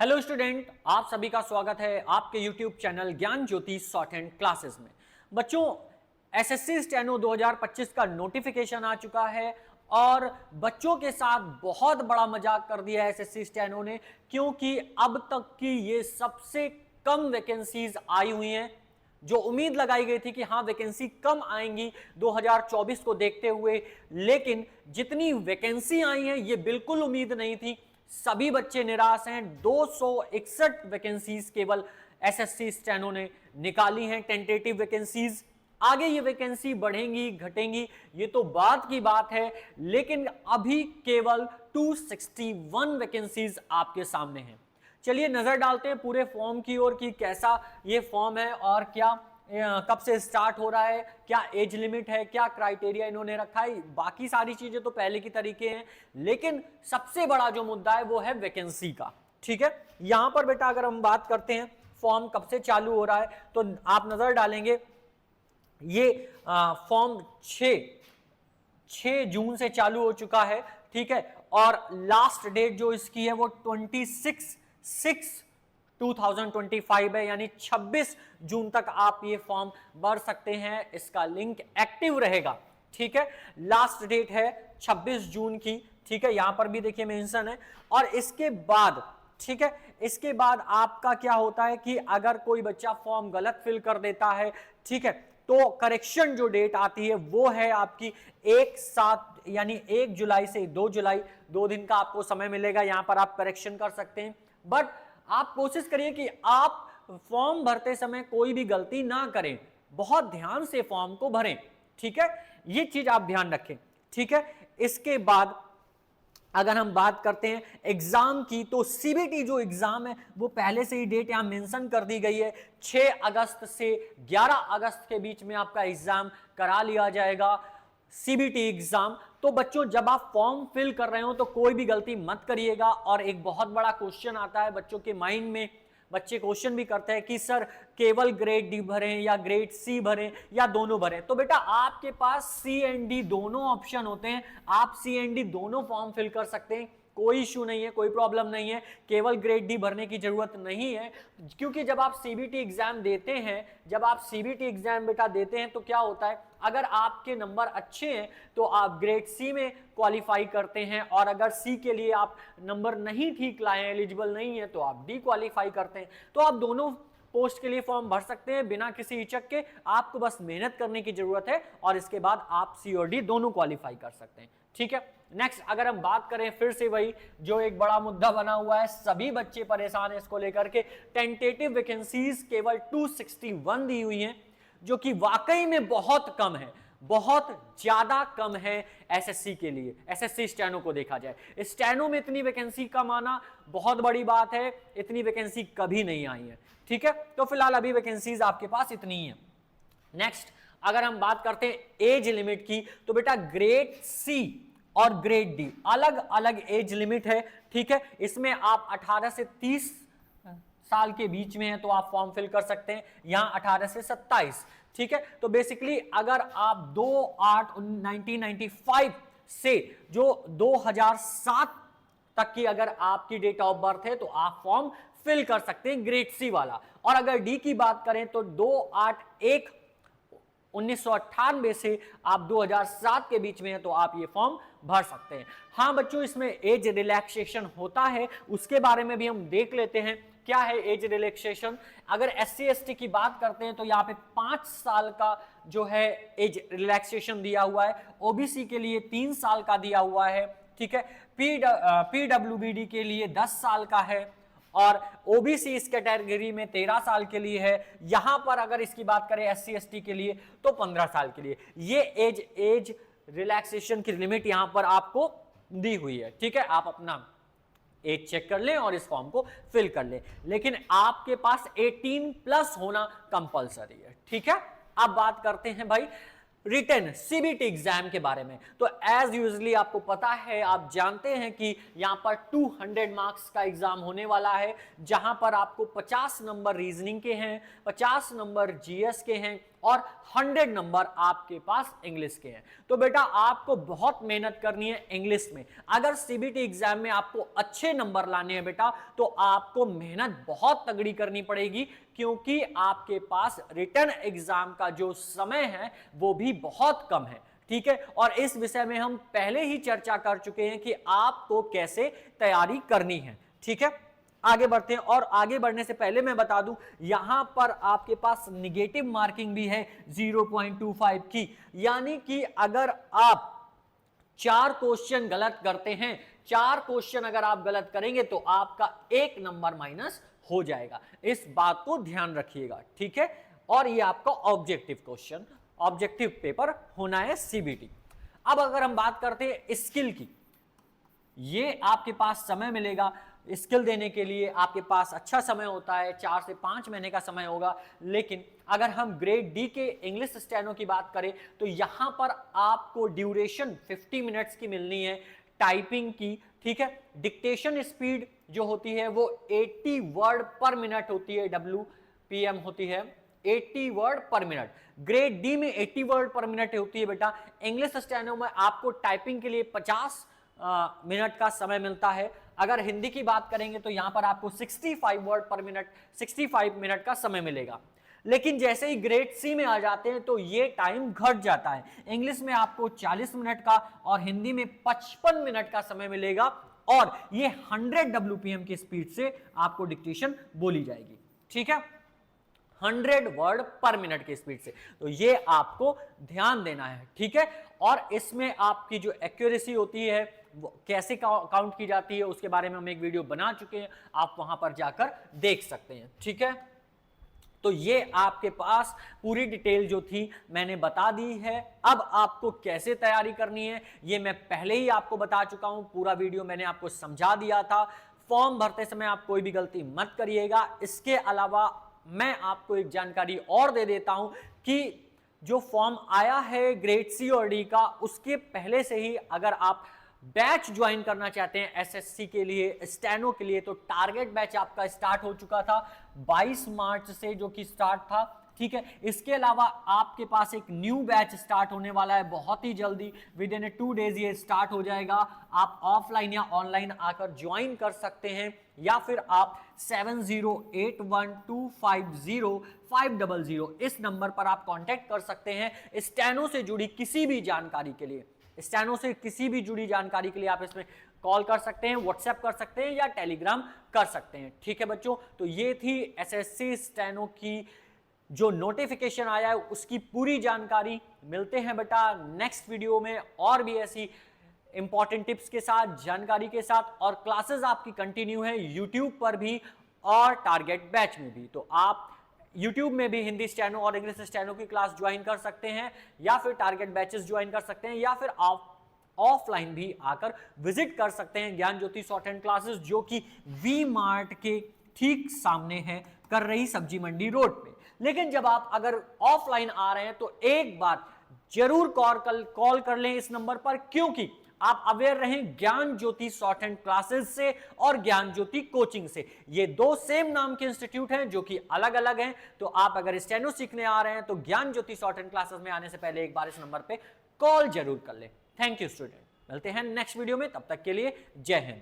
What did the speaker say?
Hello student, आप सभी का स्वागत है आपके यूट्यूब चैनल ज्ञान ज्योति शॉर्ट हैंड क्लासेस में। बच्चों, एसएससी स्टेनो 2025 का नोटिफिकेशन आ चुका है और बच्चों के साथ बहुत बड़ा मजाक कर दिया है एसएससी स्टेनो ने, क्योंकि अब तक की ये सबसे कम वैकेंसीज आई हुई हैं। जो उम्मीद लगाई गई थी कि हाँ वैकेंसी कम आएंगी 2024 को देखते हुए, लेकिन जितनी वैकेंसी आई हैं ये बिल्कुल उम्मीद नहीं थी। सभी बच्चे निराश हैं। 261 वैकेंसीज केवल एसएससी स्टेनो ने निकाली हैं, टेंटेटिव वैकेंसीज। आगे ये वैकेंसी बढ़ेंगी घटेंगी ये तो बात की बात है, लेकिन अभी केवल 261 वैकेंसीज आपके सामने हैं। चलिए नजर डालते हैं पूरे फॉर्म की ओर कि कैसा ये फॉर्म है और क्या कब से स्टार्ट हो रहा है, क्या एज लिमिट है, क्या क्राइटेरिया इन्होंने रखा है। बाकी सारी चीजें तो पहले की तरीके हैं, लेकिन सबसे बड़ा जो मुद्दा है वो है वैकेंसी का। ठीक है, यहां पर बेटा अगर हम बात करते हैं फॉर्म कब से चालू हो रहा है तो आप नजर डालेंगे ये फॉर्म 6 जून से चालू हो चुका है। ठीक है, और लास्ट डेट जो इसकी है वो 26/6/2025 है, यानी 26 जून तक आप ये फॉर्म भर सकते हैं। इसका लिंक एक्टिव रहेगा। ठीक है, लास्ट डेट है 26 जून की। ठीक है, यहां पर भी देखिए मेंशन है। और इसके बाद ठीक है, इसके बाद आपका क्या होता है कि अगर कोई बच्चा फॉर्म गलत फिल कर देता है, ठीक है, तो करेक्शन जो डेट आती है वो है आपकी 1/7 यानी 1 जुलाई से 2 जुलाई, 2 दिन का आपको समय मिलेगा। यहां पर आप करेक्शन कर सकते हैं, बट आप कोशिश करिए कि आप फॉर्म भरते समय कोई भी गलती ना करें, बहुत ध्यान से फॉर्म को भरें। ठीक है, ये चीज आप ध्यान रखें। ठीक है, इसके बाद अगर हम बात करते हैं एग्जाम की, तो सीबीटी जो एग्जाम है वो पहले से ही डेट यहां मेंशन कर दी गई है। 6 अगस्त से 11 अगस्त के बीच में आपका एग्जाम करा लिया जाएगा, सीबीटी एग्जाम। तो बच्चों, जब आप फॉर्म फिल कर रहे हो तो कोई भी गलती मत करिएगा। और एक बहुत बड़ा क्वेश्चन आता है बच्चों के माइंड में, बच्चे क्वेश्चन भी करते हैं कि सर केवल ग्रेड डी भरें या ग्रेड सी भरें या दोनों भरें। तो बेटा आपके पास सी एंड डी दोनों ऑप्शन होते हैं, आप सी एंड डी दोनों फॉर्म फिल कर सकते हैं, कोई इशू नहीं है, कोई प्रॉब्लम नहीं है। केवल ग्रेड डी भरने की जरूरत नहीं है, क्योंकि जब आप सीबीटी एग्जाम देते हैं, जब आप सीबीटी एग्जाम बेटा देते हैं तो क्या होता है, अगर आपके नंबर अच्छे हैं तो आप ग्रेड सी में क्वालिफाई करते हैं, और अगर सी के लिए आप नंबर नहीं ठीक लाए, एलिजिबल नहीं है, तो आप डी क्वालिफाई करते हैं। तो आप दोनों पोस्ट के लिए फॉर्म भर सकते हैं बिना किसी हिचक के। आपको बस मेहनत करने की जरूरत है और इसके बाद आप सी और डी दोनों क्वालिफाई कर सकते हैं। ठीक है, नेक्स्ट अगर हम बात करें फिर से वही जो एक बड़ा मुद्दा बना हुआ है, सभी बच्चे परेशान है इसको लेकर के, टेंटेटिव वैकेंसीज केवल 261 दी हुई हैं, जो कि वाकई में बहुत कम है, बहुत ज्यादा कम है एसएससी के लिए। एसएससी स्टेनो को देखा जाए, स्टेनो में इतनी वैकेंसी कम आना बहुत बड़ी बात है, इतनी वैकेंसी कभी नहीं आई है। ठीक है, तो फिलहाल अभी वैकेंसीज आपके पास इतनी ही है। नेक्स्ट अगर हम बात करते हैं एज लिमिट की, तो बेटा ग्रेड सी और ग्रेड डी अलग अलग एज लिमिट है। ठीक है, इसमें आप 18 से 30 साल के बीच में है तो आप फॉर्म फिल कर सकते हैं, यहां 18 से 27। ठीक है, तो बेसिकली अगर आप 2/8/1995 से जो 2007 तक की अगर आपकी डेट ऑफ बर्थ है तो आप फॉर्म फिल कर सकते हैं ग्रेड सी वाला। और अगर डी की बात करें तो 2/8/1998 से आप 2007 के बीच में है तो आप ये फॉर्म भर सकते हैं। हाँ बच्चों, इसमें एज रिलैक्सेशन होता है, उसके बारे में भी हम देख लेते हैं क्या है एज रिलैक्सेशन। अगर एससी एसटी की बात करते हैं तो यहाँ पे 5 साल का जो है एज रिलैक्सेशन दिया हुआ है, ओबीसी के लिए 3 साल का दिया हुआ है। ठीक है, पीडब्ल्यूबीडी के लिए 10 साल का है, और ओबीसी इस कैटेगरी में 13 साल के लिए है। यहां पर अगर इसकी बात करें एससी एसटी के लिए तो 15 साल के लिए। ये एज रिलैक्सेशन की लिमिट यहां पर आपको दी हुई है। ठीक है, आप अपना एज चेक कर लें और इस फॉर्म को फिल कर लें, लेकिन आपके पास 18+ होना कंपलसरी है। ठीक है, अब बात करते हैं भाई रिटन सीबीटी एग्जाम के बारे में। तो एज यूजली आपको पता है, आप जानते हैं कि यहां पर 200 मार्क्स का एग्जाम होने वाला है, जहां पर आपको 50 नंबर रीजनिंग के हैं, 50 नंबर जीएस के हैं, और 100 नंबर आपके पास इंग्लिश के हैं। तो बेटा आपको बहुत मेहनत करनी है इंग्लिश में। अगर सीबीटी एग्जाम में आपको अच्छे नंबर लाने हैं बेटा तो आपको मेहनत बहुत तगड़ी करनी पड़ेगी, क्योंकि आपके पास रिटन एग्जाम का जो समय है वो भी बहुत कम है। ठीक है, और इस विषय में हम पहले ही चर्चा कर चुके हैं कि आपको कैसे तैयारी करनी है। ठीक है, आगे बढ़ते हैं। और आगे बढ़ने से पहले मैं बता दूं, यहां पर आपके पास निगेटिव मार्किंग भी है 0.25 की, यानी कि अगर आप 4 क्वेश्चन गलत करते हैं, 4 क्वेश्चन अगर आप गलत करेंगे तो आपका 1 नंबर माइनस हो जाएगा। इस बात को ध्यान रखिएगा। ठीक है, और ये आपका ऑब्जेक्टिव क्वेश्चन, ऑब्जेक्टिव पेपर होना है सीबीटी। अब अगर हम बात करते हैं स्किल की, ये आपके पास समय मिलेगा स्किल देने के लिए, आपके पास अच्छा समय होता है, 4 से 5 महीने का समय होगा। लेकिन अगर हम ग्रेड डी के इंग्लिश स्टेनो की बात करें तो यहां पर आपको ड्यूरेशन 50 मिनट्स की मिलनी है टाइपिंग की। ठीक है, डिक्टेशन स्पीड जो होती है वो 80 वर्ड पर मिनट होती है, WPM होती है 80 वर्ड पर मिनट। ग्रेड डी में 80 वर्ड पर मिनट होती है बेटा। इंग्लिश स्टेनो में आपको टाइपिंग के लिए 50 मिनट का समय मिलता है। अगर हिंदी की बात करेंगे तो यहां पर आपको 65 वर्ड पर मिनट, 65 मिनट का समय मिलेगा। लेकिन जैसे ही ग्रेड सी में आ जाते हैं तो ये टाइम घट जाता है। इंग्लिश में आपको 40 मिनट का और हिंदी में 55 मिनट का समय मिलेगा, और ये 100 WPM की स्पीड से आपको डिक्टेशन बोली जाएगी। ठीक है, 100 वर्ड पर मिनट की स्पीड से। तो ये आपको ध्यान देना है। ठीक है, और इसमें आपकी जो एक्यूरेसी होती है वो कैसे काउंट की जाती है उसके बारे में हम एक वीडियो बना चुके हैं, आप वहां पर जाकर देख सकते हैं। ठीक है, तो ये आपके पास पूरी डिटेल जो थी मैंने बता दी है। अब आपको कैसे तैयारी करनी है ये मैं पहले ही आपको बता चुका हूं, पूरा वीडियो मैंने आपको समझा दिया था। फॉर्म भरते समय आप कोई भी गलती मत करिएगा। इसके अलावा मैं आपको एक जानकारी और दे देता हूं कि जो फॉर्म आया है ग्रेड सी और डी का, उसके पहले से ही अगर आप बैच ज्वाइन करना चाहते हैं एसएससी के लिए, स्टेनो के लिए, तो टारगेट बैच आपका स्टार्ट हो चुका था 22 मार्च से, जो कि स्टार्ट था। ठीक है, इसके अलावा आपके पास एक न्यू बैच स्टार्ट होने वाला है बहुत ही जल्दी, विद इन 2 डेज ये स्टार्ट हो जाएगा। आप ऑफलाइन या ऑनलाइन आकर ज्वाइन कर सकते हैं, या फिर आप 7081250500 इस नंबर पर आप कांटेक्ट कर सकते हैं स्टेनो से जुड़ी किसी भी जानकारी के लिए। स्टेनो से किसी भी जुड़ी जानकारी के लिए आप इसमें कॉल कर सकते हैं, व्हाट्सएप कर सकते हैं या टेलीग्राम कर सकते हैं। ठीक है बच्चों, तो ये थी एसएससी स्टेनो की जो नोटिफिकेशन आया है उसकी पूरी जानकारी। मिलते हैं बेटा नेक्स्ट वीडियो में और भी ऐसी इंपॉर्टेंट टिप्स के साथ, जानकारी के साथ, और क्लासेस आपकी कंटिन्यू है यूट्यूब पर भी और टारगेट बैच में भी। तो आप यूट्यूब में भी हिंदी स्टेनो और इंग्लिश स्टेनो की क्लास ज्वाइन कर सकते हैं, या फिर टारगेट बैचेस ज्वाइन कर सकते हैं, या फिर आप ऑफलाइन भी आकर विजिट कर सकते हैं ज्ञान ज्योति शॉर्ट हैंड क्लासेस, जो कि वी मार्ट के ठीक सामने है, कर रही सब्जी मंडी रोड पे। लेकिन जब आप अगर ऑफलाइन आ रहे हैं तो एक बार जरूर कॉल कर लें इस नंबर पर, क्योंकि आप अवेयर रहें ज्ञान ज्योति शॉर्ट हैंड क्लासेस से और ज्ञान ज्योति कोचिंग से। ये दो सेम नाम के इंस्टीट्यूट हैं जो कि अलग अलग हैं। तो आप अगर स्टेनो सीखने आ रहे हैं तो ज्ञान ज्योति शॉर्ट हैंड क्लासेस में आने से पहले एक बार इस नंबर पे कॉल जरूर कर लें। थैंक यू स्टूडेंट, मिलते हैं नेक्स्ट वीडियो में, तब तक के लिए जय हिंद।